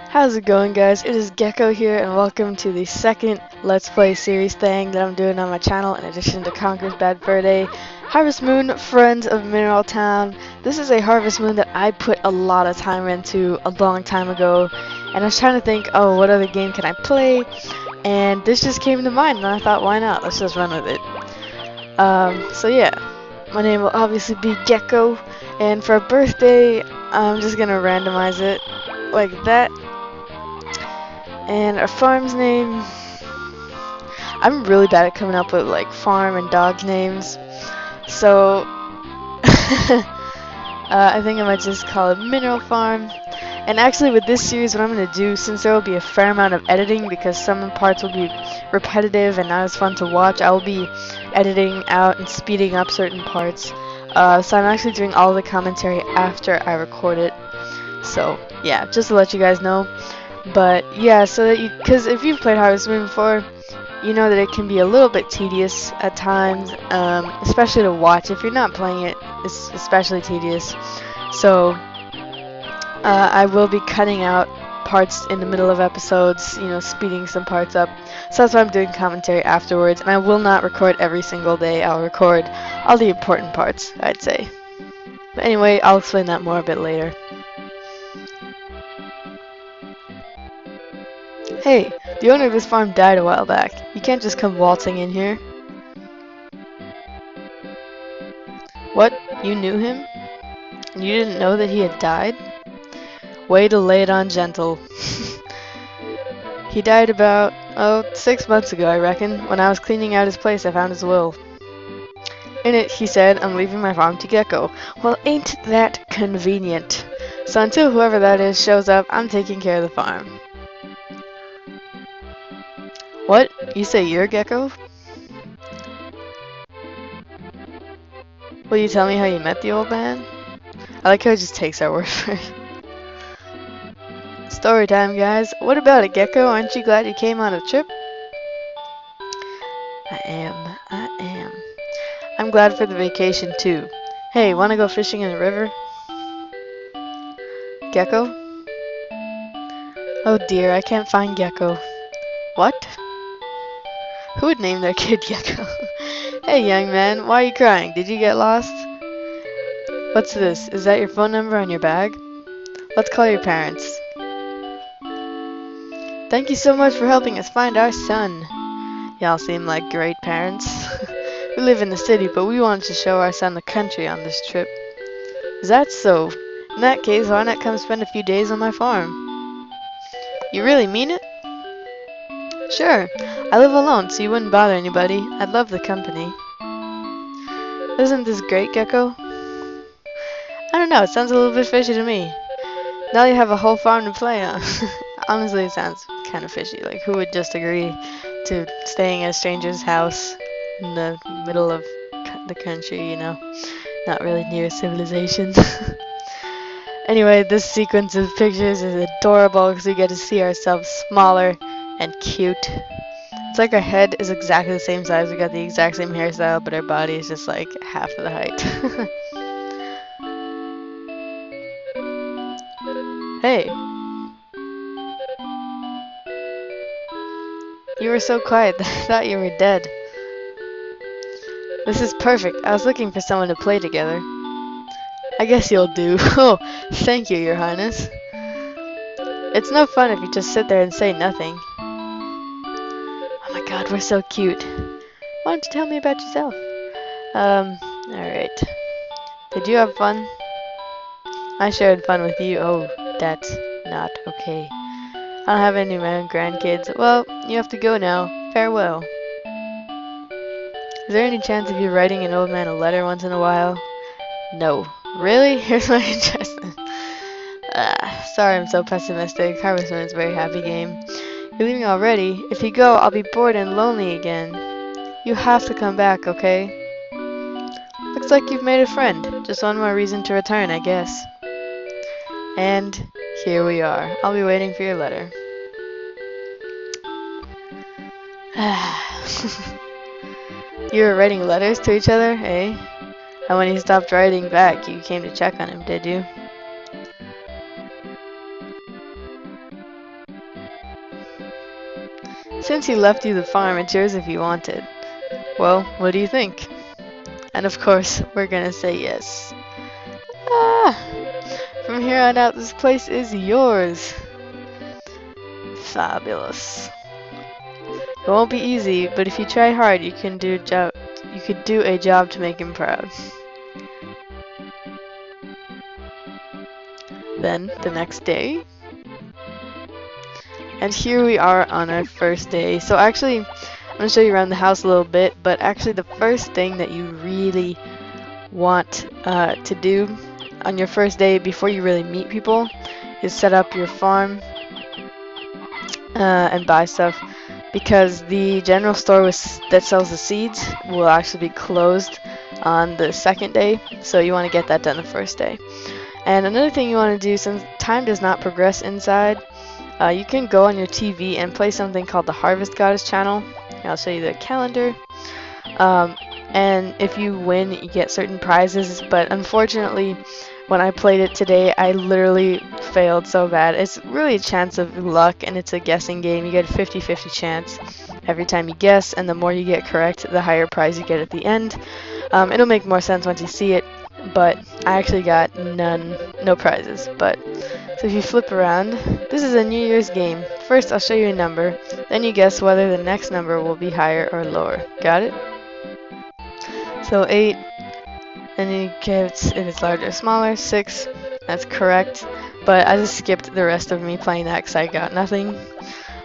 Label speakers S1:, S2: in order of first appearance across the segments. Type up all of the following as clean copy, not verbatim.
S1: How's it going, guys? It is Gecko here, and welcome to the second Let's Play series thing that I'm doing on my channel in addition to Conker's Bad Fur Day. Harvest Moon, Friends of Mineral Town. This is a Harvest Moon that I put a lot of time into a long time ago, and I was trying to think, oh, what other game can I play? And this just came to mind, and I thought, why not? Let's just run with it. So yeah, my name will obviously be Gecko, and for a birthday, I'm just gonna randomize it like that. And our farm's name, I'm really bad at coming up with like farm and dog names, so I think I might just call it Mineral Farm. And actually with this series, what I'm going to do, since there will be a fair amount of editing because some parts will be repetitive and not as fun to watch, I will be editing out and speeding up certain parts. So I'm actually doing all the commentary after I record it. So yeah, just to let you guys know. But yeah, so that you, because if you've played Harvest Moon before, you know that it can be a little bit tedious at times, especially to watch. If you're not playing it, it's especially tedious. So I will be cutting out parts in the middle of episodes, you know, speeding some parts up. So that's why I'm doing commentary afterwards, and I will not record every single day. I'll record all the important parts, I'd say. But anyway, I'll explain that more a bit later. Hey, the owner of this farm died a while back. You can't just come waltzing in here. What? You knew him? And you didn't know that he had died? Way to lay it on gentle. He died about, 6 months ago, I reckon. When I was cleaning out his place, I found his will. In it, he said, I'm leaving my farm to Gecko. Well, ain't that convenient? So until whoever that is shows up, I'm taking care of the farm. What? You say you're Gecko? Will you tell me how you met the old man? I like how he just takes our word for it. Story time, guys. What about it, Gecko? Aren't you glad you came on a trip? I am. I'm glad for the vacation, too. Hey, wanna go fishing in the river? Gecko? Oh dear, I can't find Gecko. What? Who would name their kid Gecko? Hey, young man, why are you crying? Did you get lost? What's this? Is that your phone number on your bag? Let's call your parents. Thank you so much for helping us find our son. Y'all seem like great parents. We live in the city, but we wanted to show our son the country on this trip. Is that so? In that case, why not come spend a few days on my farm? You really mean it? Sure. I live alone, so you wouldn't bother anybody. I'd love the company. Isn't this great, Gecko? I don't know, it sounds a little bit fishy to me. Now you have a whole farm to play on. Honestly, it sounds kind of fishy. Like, who would just agree to staying at a stranger's house in the middle of the country, you know? Not really near civilization. Anyway, this sequence of pictures is adorable because we get to see ourselves smaller and cute. It's like our head is exactly the same size, we got the exact same hairstyle, but our body is just like half of the height. Hey! You were so quiet that I thought you were dead. This is perfect. I was looking for someone to play together. I guess you'll do. Oh, thank you, Your Highness. It's no fun if you just sit there and say nothing. Oh my god, we're so cute. Why don't you tell me about yourself? Alright. Did you have fun? I shared fun with you. Oh, that's not okay. I don't have any of my own grandkids. Well, you have to go now. Farewell. Is there any chance of you writing an old man a letter once in a while? No. Really? Here's my address. Sorry I'm so pessimistic. Harvest Moon is a very happy game. You're leaving already? If you go, I'll be bored and lonely again. You have to come back, okay? Looks like you've made a friend. Just one more reason to return, I guess. And here we are. I'll be waiting for your letter. You were writing letters to each other, eh? And when he stopped writing back, you came to check on him, did you? Since he left you the farm, it's yours if you want it. Well, what do you think? And of course, we're gonna say yes. Ah! From here on out, this place is yours. Fabulous. It won't be easy, but if you try hard, you can do a job. You could do a job to make him proud. Then the next day, and here we are on our first day. So actually, I'm gonna show you around the house a little bit. But actually, the first thing that you really want to do on your first day before you really meet people is set up your farm and buy stuff, because the general store that sells the seeds will actually be closed on the second day, so you want to get that done the first day. And another thing you want to do, since time does not progress inside, you can go on your TV and play something called the Harvest Goddess channel. I'll show you the calendar. And if you win, you get certain prizes, but unfortunately, when I played it today, I literally failed so bad. It's really a chance of luck, and it's a guessing game. You get a 50-50 chance every time you guess, and the more you get correct, the higher prize you get at the end. It'll make more sense once you see it, but I actually got no prizes. But so if you flip around, this is a New Year's game. First, I'll show you a number, then you guess whether the next number will be higher or lower. Got it? So 8, and then you get if it's larger or smaller. 6, that's correct. But I just skipped the rest of me playing that because I got nothing.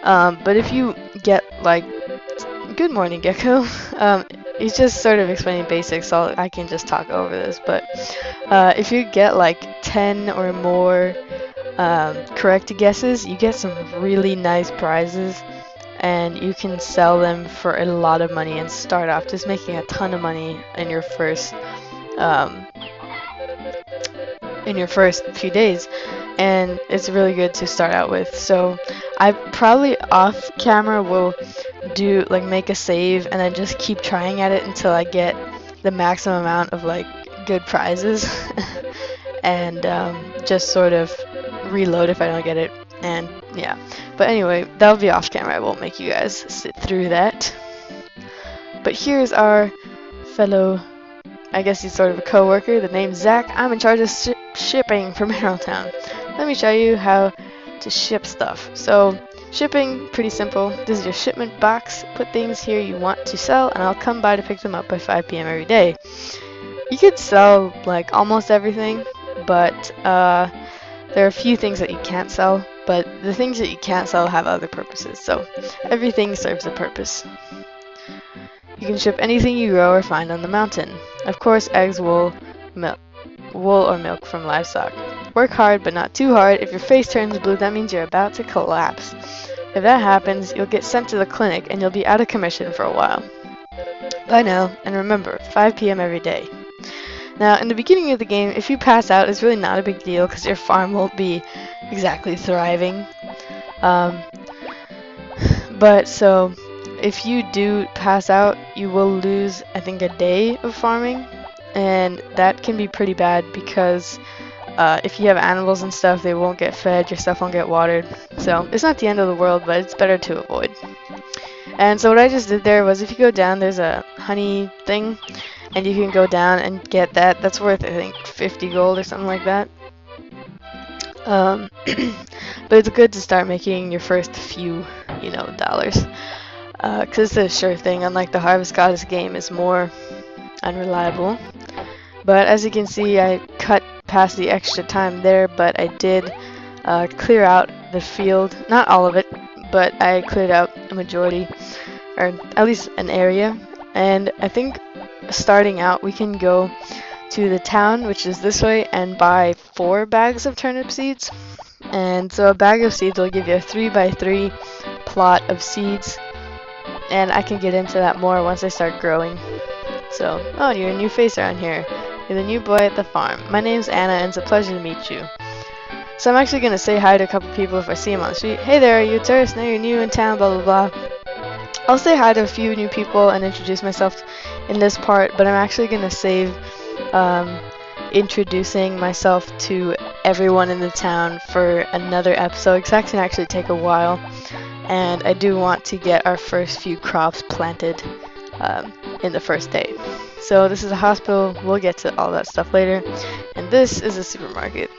S1: But if you get like, good morning, Gecko. He's just sort of explaining basics, so I can just talk over this. But if you get like 10 or more correct guesses, you get some really nice prizes, and you can sell them for a lot of money and start off just making a ton of money in your first few days. And it's really good to start out with. So I probably off camera will do like make a save and then just keep trying at it until I get the maximum amount of like good prizes and just sort of reload if I don't get it. And yeah, but anyway, that'll be off camera. I won't make you guys sit through that. But here's our fellow, I guess he's sort of a co-worker. The name's Zach. I'm in charge of shipping from Arrowtown. Let me show you how to ship stuff. So shipping, pretty simple. This is your shipment box. Put things here you want to sell, and I'll come by to pick them up by 5 p.m. every day. You could sell like almost everything, but there are a few things that you can't sell. But the things that you can't sell have other purposes, so everything serves a purpose. You can ship anything you grow or find on the mountain. Of course, eggs, wool or milk from livestock. Work hard, but not too hard. If your face turns blue, that means you're about to collapse. If that happens, you'll get sent to the clinic and you'll be out of commission for a while. Bye now, and remember, 5 p.m. every day. Now, in the beginning of the game, if you pass out, it's really not a big deal because your farm won't be exactly thriving. But so, if you do pass out, you will lose, I think, a day of farming, and that can be pretty bad because if you have animals and stuff, they won't get fed, your stuff won't get watered. So, it's not the end of the world, but it's better to avoid. And so what I just did there was, if you go down, there's a honey thing, and you can go down and get that. That's worth, I think, 50 gold or something like that. But it's good to start making your first few, dollars. Because it's a sure thing, unlike the Harvest Goddess game, is more unreliable. But as you can see, I cut past the extra time there, but I did clear out the field. Not all of it, but I cleared out a majority, or at least an area. And I think starting out, we can go to the town, which is this way, and buy 4 bags of turnip seeds. And so a bag of seeds will give you a 3x3 plot of seeds, and I can get into that more once I start growing. So, oh, you're a new face around here. You're the new boy at the farm. My name's Anna, and it's a pleasure to meet you. So I'm actually going to say hi to a couple people if I see them on the street. Hey there, are you a tourist? No, you're new in town, blah, blah, blah. I'll say hi to a few new people and introduce myself in this part, but I'm actually going to save introducing myself to everyone in the town for another episode, because that can actually take a while. and I do want to get our first few crops planted in the first day. So this is a hospital, we'll get to all that stuff later, and this is a supermarket.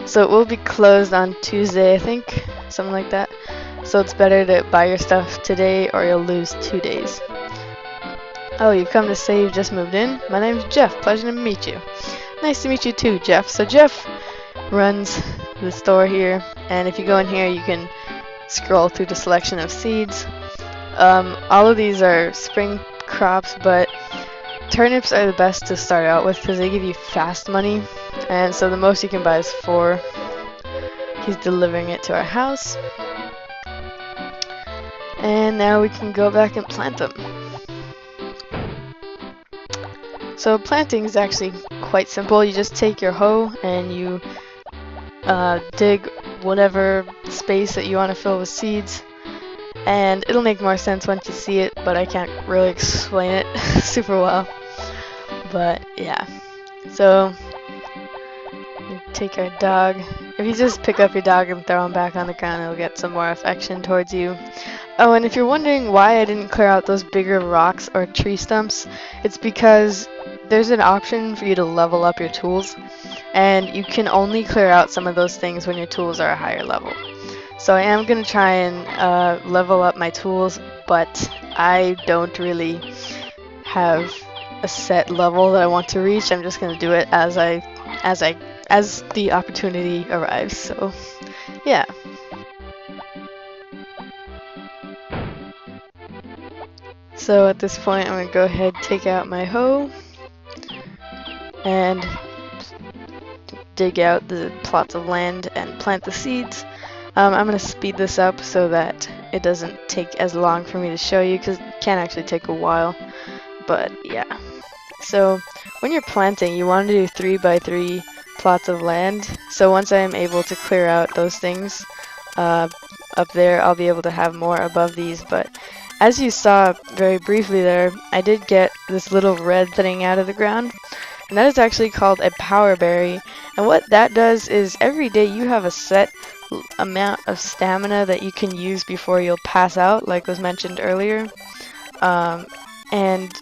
S1: So it will be closed on Tuesday, I think, something like that. So it's better to buy your stuff today or you'll lose 2 days. Oh, you've come to say you've just moved in? My name's Jeff, pleasure to meet you. Nice to meet you too, Jeff. So Jeff runs the store here, and if you go in here you can scroll through the selection of seeds. All of these are spring crops, but turnips are the best to start out with because they give you fast money, and so the most you can buy is 4. He's delivering it to our house, and now we can go back and plant them. So planting is actually quite simple. You just take your hoe and you dig whatever space that you want to fill with seeds, and it'll make more sense once you see it, but I can't really explain it super well. But yeah, so you take our dog. If you just pick up your dog and throw him back on the ground, he'll get some more affection towards you. Oh, and if you're wondering why I didn't clear out those bigger rocks or tree stumps, it's because there's an option for you to level up your tools, and you can only clear out some of those things when your tools are a higher level. So I am going to try and level up my tools, but I don't really have a set level that I want to reach. I'm just going to do it as the opportunity arrives. So yeah. So at this point I'm going to go ahead, take out my hoe, and dig out the plots of land and plant the seeds. I'm going to speed this up so that it doesn't take as long for me to show you, because it can actually take a while. But yeah. So when you're planting, you want to do 3 by 3 plots of land. So once I am able to clear out those things up there, I'll be able to have more above these. But as you saw very briefly there, I did get this little red thing out of the ground, and that is actually called a power berry. And what that does is every day you have a set amount of stamina that you can use before you'll pass out, like was mentioned earlier. And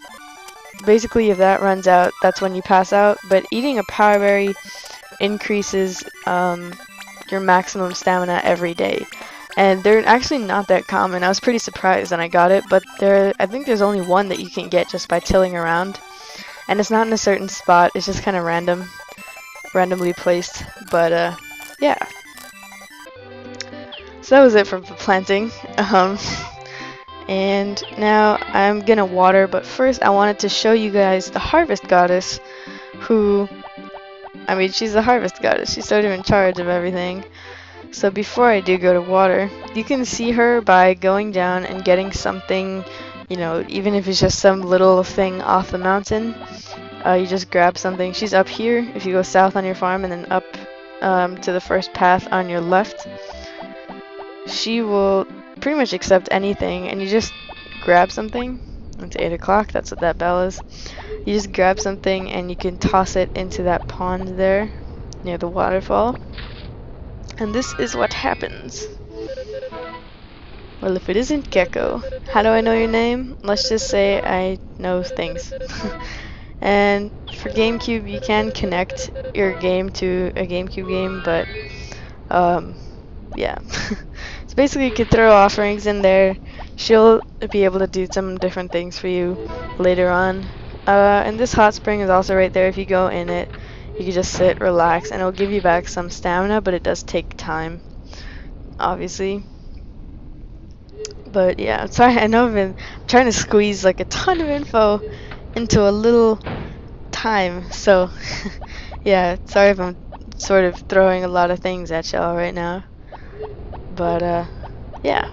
S1: basically if that runs out, that's when you pass out. But eating a power berry increases your maximum stamina every day. And they're actually not that common. I was pretty surprised when I got it, but I think there's only one that you can get just by tilling around. And it's not in a certain spot, it's just kind of randomly placed. But yeah. So that was it for planting. And now I'm gonna water, but first I wanted to show you guys the harvest goddess, who, I mean, she's the harvest goddess. She's sort of in charge of everything. So before I do go to water, you can see her by going down and getting something, you know, even if it's just some little thing off the mountain. You just grab something. She's up here if you go south on your farm, and then up to the first path on your left. She will pretty much accept anything, and you just grab something. It's 8 o'clock, that's what that bell is. You just grab something and you can toss it into that pond there near the waterfall. And this is what happens. Well, if it isn't Gecko, how do I know your name? Let's just say I know things. And for GameCube, you can connect your game to a GameCube game, but yeah. So basically you could throw offerings in there. She'll be able to do some different things for you later on. And this hot spring is also right there. If you go in it, you can just sit, relax, and it'll give you back some stamina, but it does take time, obviously. But yeah, I'm sorry, I know I'm trying to squeeze like a ton of info into a little time, so yeah, sorry if I'm sort of throwing a lot of things at y'all right now. But yeah.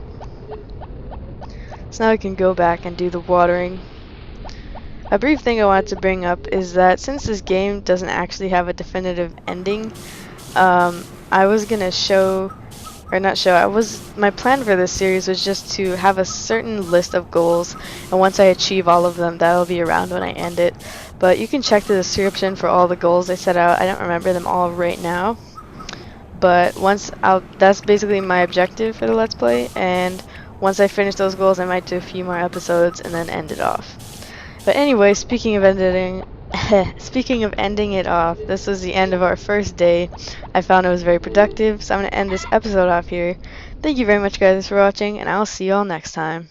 S1: So now we can go back and do the watering. A brief thing I wanted to bring up is that since this game doesn't actually have a definitive ending, I was gonna show, or not show, my plan for this series was just to have a certain list of goals, and once I achieve all of them, that'll be around when I end it. But you can check the description for all the goals I set out. I don't remember them all right now, But that's basically my objective for the Let's Play, and once I finish those goals, I might do a few more episodes and then end it off. But anyway, speaking of editing, speaking of ending it off, this was the end of our first day. I found it was very productive, so I'm going to end this episode off here. Thank you very much, guys, for watching, and I'll see you all next time.